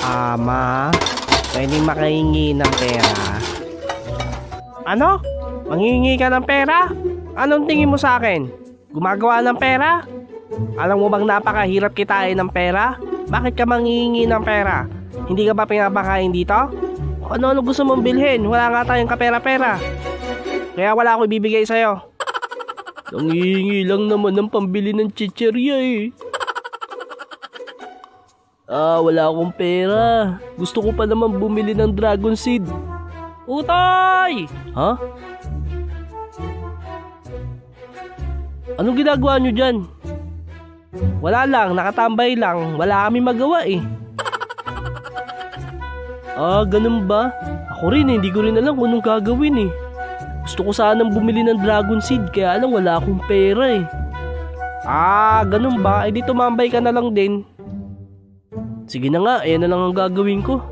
Ama, pwedeng makahingi ng pera. Ano? Manghingi ka ng pera? Anong tingin mo sa akin? Gumagawa ng pera? Alam mo bang napakahirap kitain ng pera? Bakit ka manghihingi ng pera? Hindi ka ba pinapakain dito? Ano gusto mong bilhin? Wala nga tayong kapera-pera. Kaya wala ako ibibigay sa'yo. Nanghihingi lang naman ng pambili ng chicherya eh. Wala akong pera. Gusto ko pa naman bumili ng dragon seed. Utoy! Ha? Anong ginagawa nyo dyan? Wala lang, nakatambay lang. Wala kami magawa eh. Ganun ba? Ako rin hindi ko rin alam kung anong gagawin eh. Gusto ko sanang bumili ng dragon seed kaya lang wala akong pera eh. Ganun ba? Eh di tumambay ka na lang din. Sige na nga, ayan na lang ang gagawin ko.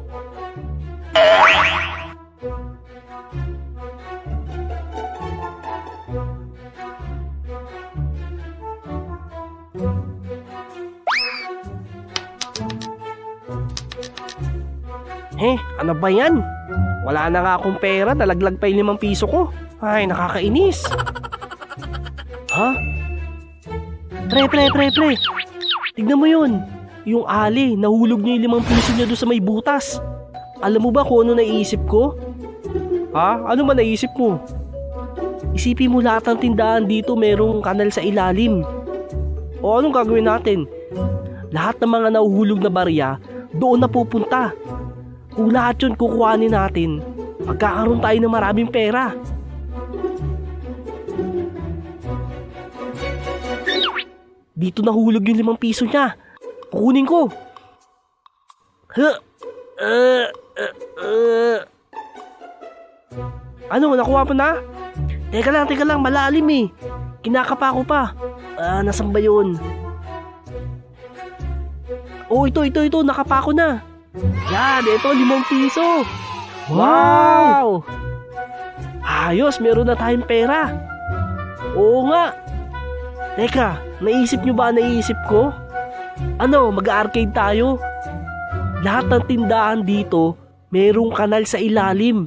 Ano ba yan? Wala na nga akong pera, nalaglag pa yung 5 piso ko. Ay, nakakainis. Ha? Pre. Tignan mo yun. Yung Ali, nahulog niya yung 5 piso niya doon sa may butas. Alam mo ba kung ano naiisip ko? Ha? Ano man naisip mo? Isipin mo lahat ng tindahan dito merong kanal sa ilalim. O anong gagawin natin? Lahat ng mga nahuhulog na barya, doon na pupunta. Kung lahat yun kukuhanin natin, magkakaroon tayo ng maraming pera. Dito nahulog yung 5 piso niya. Kukunin ko. Ano, nakuha mo na? Teka lang, malalim eh. Kinakapa ko pa. Nasan ba yun? Ito, nakapa ko na. Yan, ito 5 piso. Wow! Ayos, meron na tayong pera. Oo nga. Teka, naisip nyo ba naisip ko? Ano, mag-arcade tayo? Lahat ng tindahan dito, merong kanal sa ilalim.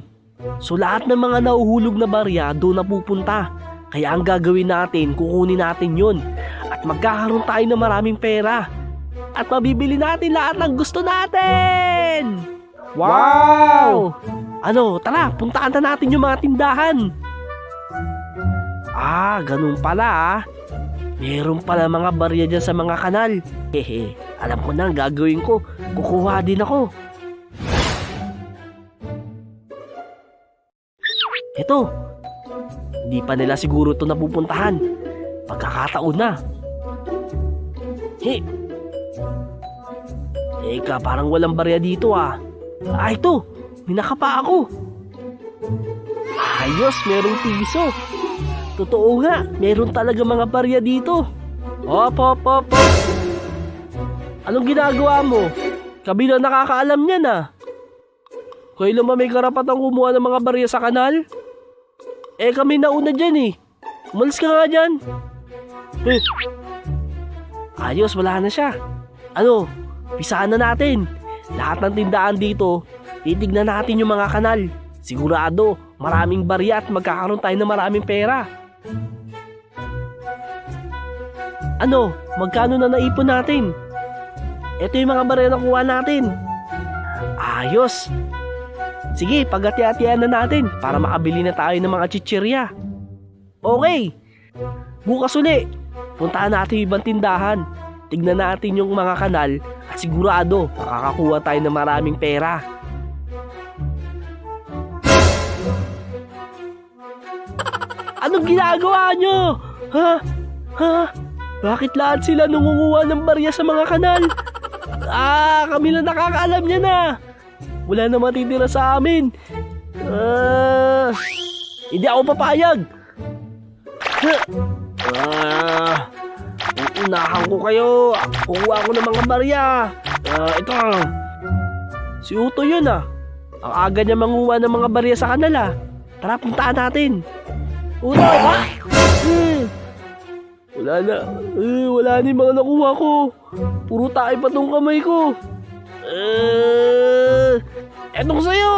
So lahat ng mga nahuhulog na barya doon na pupunta. Kaya ang gagawin natin, kukunin natin yun. At magkakaroon tayo ng maraming pera. At mabibili natin lahat ng gusto natin! Wow! Ano, tara, puntaan na natin yung mga tindahan. Ganun pala. Meron pala mga barya dyan sa mga kanal. Alam ko na ang gagawin ko. Kukuha din ako. Ito. Hindi pa nila siguro ito napupuntahan. Pagkakataon na. Eka, parang walang barya dito ah. Ito. May nakapa ako. Ayos, merong piso. Totoo nga, meron talaga mga barya dito. Op. Anong ginagawa mo? Kami na nakakaalam niyan ah. Kailan ba may karapatang kumuha ng mga barya sa kanal? Kami nauna dyan eh. Umalis ka nga dyan. Ayos, wala na siya. Ano, pisahan na natin. Lahat ng tindahan dito, titignan natin yung mga kanal. Sigurado, maraming barya at magkakaroon tayo ng maraming pera. Ano, magkano na naipon natin? Ito yung mga barya na kuha natin. Ayos. Sige, paghati-hatian na natin para makabili na tayo ng mga chichirya. Okay. Bukas uli, puntaan natin yung ibang tindahan. Tignan natin yung mga kanal at sigurado makakakuha tayo ng maraming pera. Anong ginagawa nyo? Ha? Bakit lahat sila nangunguha ng barya sa mga kanal? Kami lang nakakaalam niya na. Wala na matitira sa amin. Hindi ako papayag. Unahan ko kayo. Kukuha ko ng mga barya. Ito. Si Uto yun ah. Ang aga niya manguha ng mga barya sa kanala. Tara, puntaan natin. Uto, ha? Wala Wala na yung mga nakuha ko. Puro tayo pa tong kamay ko. Etong sa'yo!